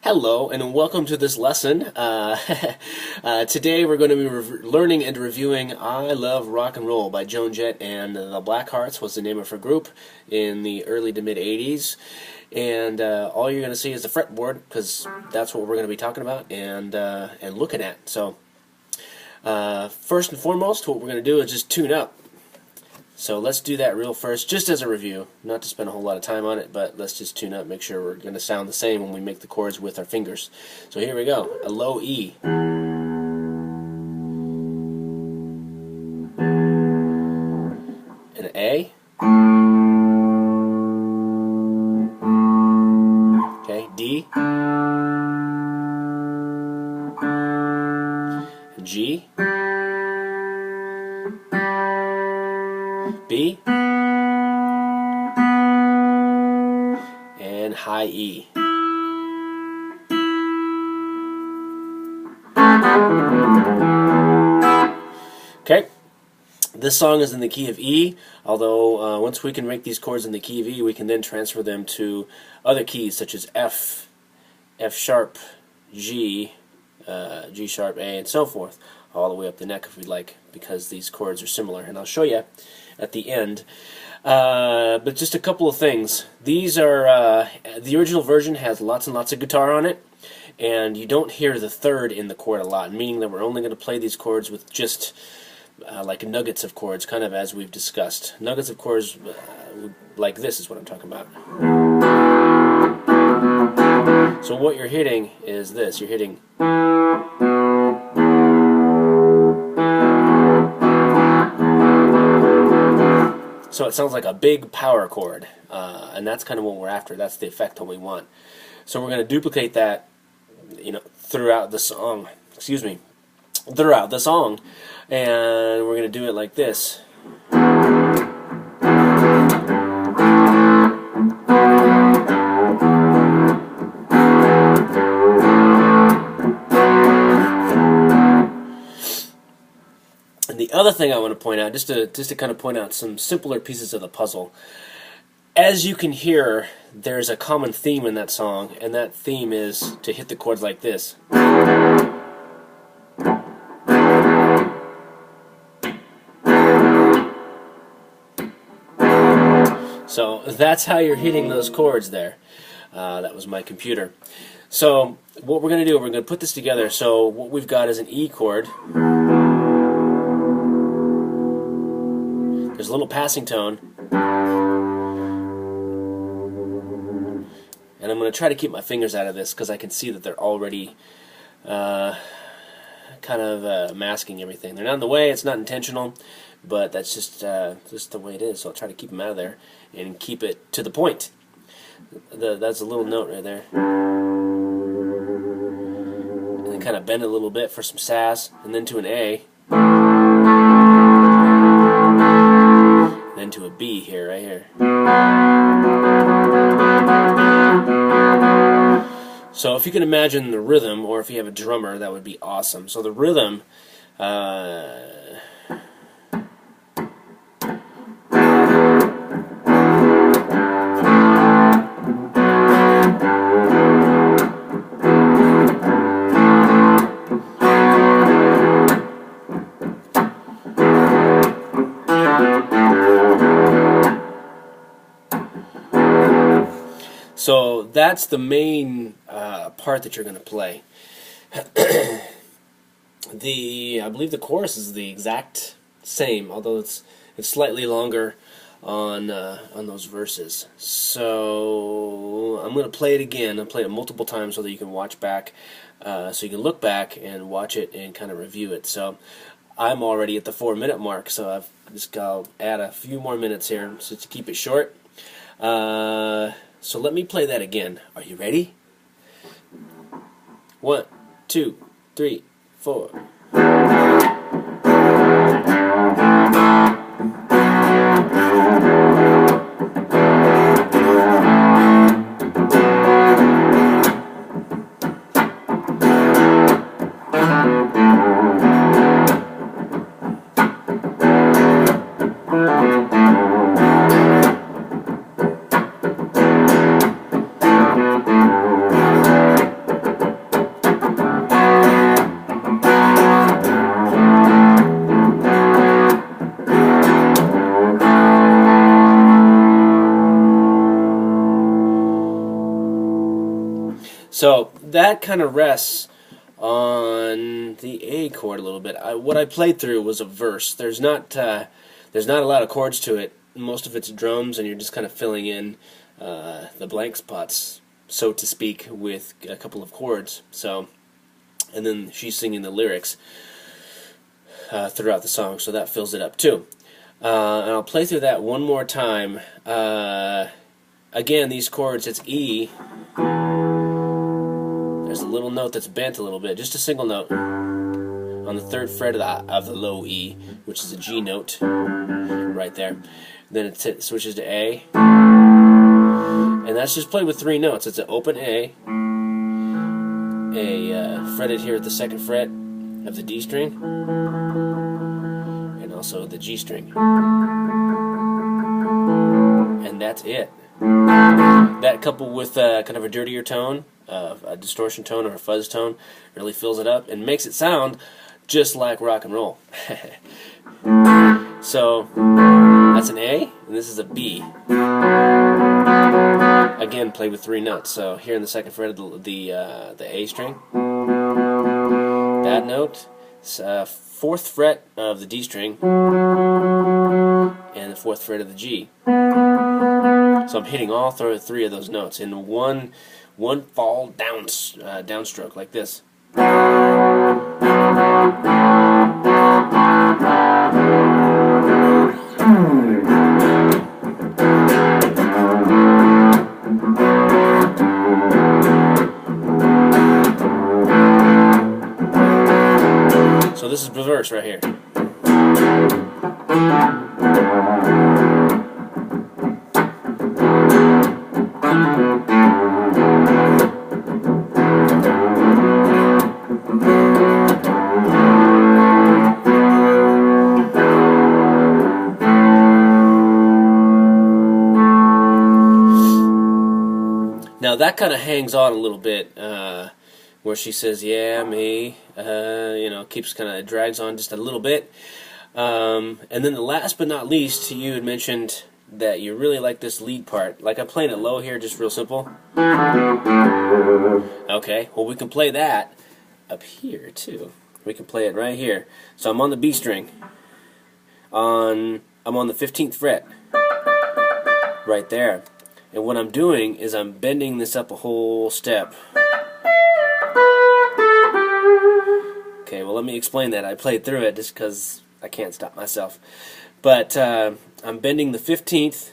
Hello and welcome to this lesson. Today we're going to be learning and reviewing I Love Rock and Roll by Joan Jett and the Blackhearts was the name of her group in the early to mid 80s. And all you're going to see is the fretboard because that's what we're going to be talking about and looking at. So first and foremost, what we're going to do is just tune up. So let's do that real first, just as a review, not to spend a whole lot of time on it, but let's just tune up, make sure we're going to sound the same when we make the chords with our fingers. So here we go, a low E. An A. Okay, D. And G. B, and high E. Okay, this song is in the key of E, although once we can make these chords in the key of E, we can then transfer them to other keys such as F, F sharp, G, G sharp, A, and so forth, all the way up the neck if we'd like, because these chords are similar, and I'll show you at the end. But just a couple of things. These are the original version has lots and lots of guitar on it, and you don't hear the third in the chord a lot, meaning that we're only going to play these chords with just like nuggets of chords, kind of as we've discussed. Nuggets of chords like this is what I'm talking about. So what you're hitting is this. You're hitting. So it sounds like a big power chord, and that's kind of what we're after. That's the effect that we want. So we're going to duplicate that, throughout the song. Excuse me, throughout the song, and we're going to do it like this. And the other thing I want to point out, just to kind of point out some simpler pieces of the puzzle, as you can hear, there's a common theme in that song, and that theme is to hit the chords like this. So that's how you're hitting those chords there. That was my computer. So what we're going to do, we're going to put this together. So what we've got is an E chord. There's a little passing tone, and I'm going to try to keep my fingers out of this because I can see that they're already kind of masking everything. They're not in the way, it's not intentional, but that's just the way it is, so I'll try to keep them out of there and keep it to the point. That's a little note right there. And then kind of bend it a little bit for some sass, and then to an A. Then to a B here, right here. So if you can imagine the rhythm, or if you have a drummer, that would be awesome. So the rhythm, so that's the main part that you're going to play. I believe the chorus is the exact same, although it's slightly longer on those verses. So I'm going to play it again. I'll play it multiple times so that you can watch back, so you can look back and watch it and kind of review it. So I'm already at the 4-minute mark, so I'll add a few more minutes here so to keep it short. So let me play that again. Are you ready? 1, 2, 3, 4. So that kind of rests on the A chord a little bit. What I played through was a verse. There's not a lot of chords to it. Most of it's drums, and you're just kind of filling in the blank spots, so to speak, with a couple of chords. So, and then she's singing the lyrics throughout the song, so that fills it up too. And I'll play through that one more time. Again, these chords, it's E. There's a little note that's bent a little bit, just a single note on the 3rd fret of the low E, which is a G note right there. Then it switches to A, and that's just played with 3 notes. It's an open A fretted here at the 2nd fret of the D string, and also the G string, and that's it. That coupled with kind of a dirtier tone, a distortion tone or a fuzz tone, really fills it up and makes it sound just like rock and roll. So that's an A, and this is a B. Again, played with 3 notes. So here in the 2nd fret of the A string, that note, 4th fret of the D string, and the 4th fret of the G. So I'm hitting all 3 of those notes in one fall downstroke like this. So this is the verse right here. Now that kind of hangs on a little bit, where she says, "Yeah, me," keeps kind of drags on just a little bit, and then the last but not least, you had mentioned that you really like this lead part. Like I'm playing it low here, just real simple. Okay, well we can play that up here too. We can play it right here. So I'm on the B string. I'm on the 15th fret, right there. And what I'm doing is I'm bending this up a whole step. Okay, well let me explain that. I played through it just because I can't stop myself. But I'm bending the 15th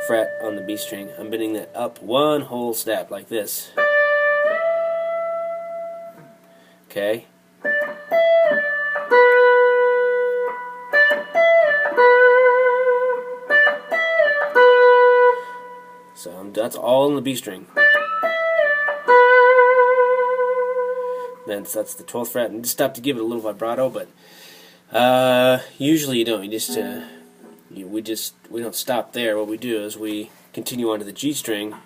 fret on the B string. I'm bending that up one whole step like this. Okay? So that's all on the B string. Then that's the 12th fret, and just stop to give it a little vibrato. But usually you don't. You just we don't stop there. What we do is we continue on to the G string,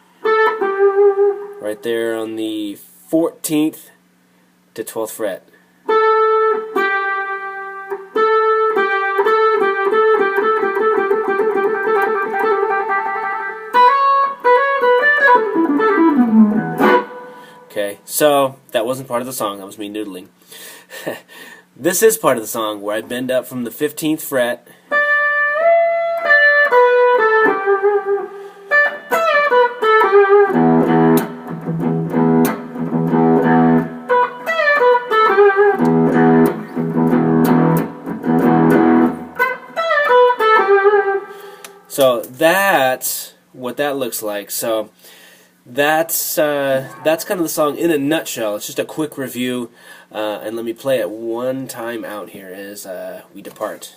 right there on the 14th to 12th fret. Okay, so that wasn't part of the song, that was me noodling. This is part of the song where I bend up from the 15th fret so that's what that looks like. So that's kind of the song in a nutshell. It's just a quick review, and let me play it one time out here as we depart.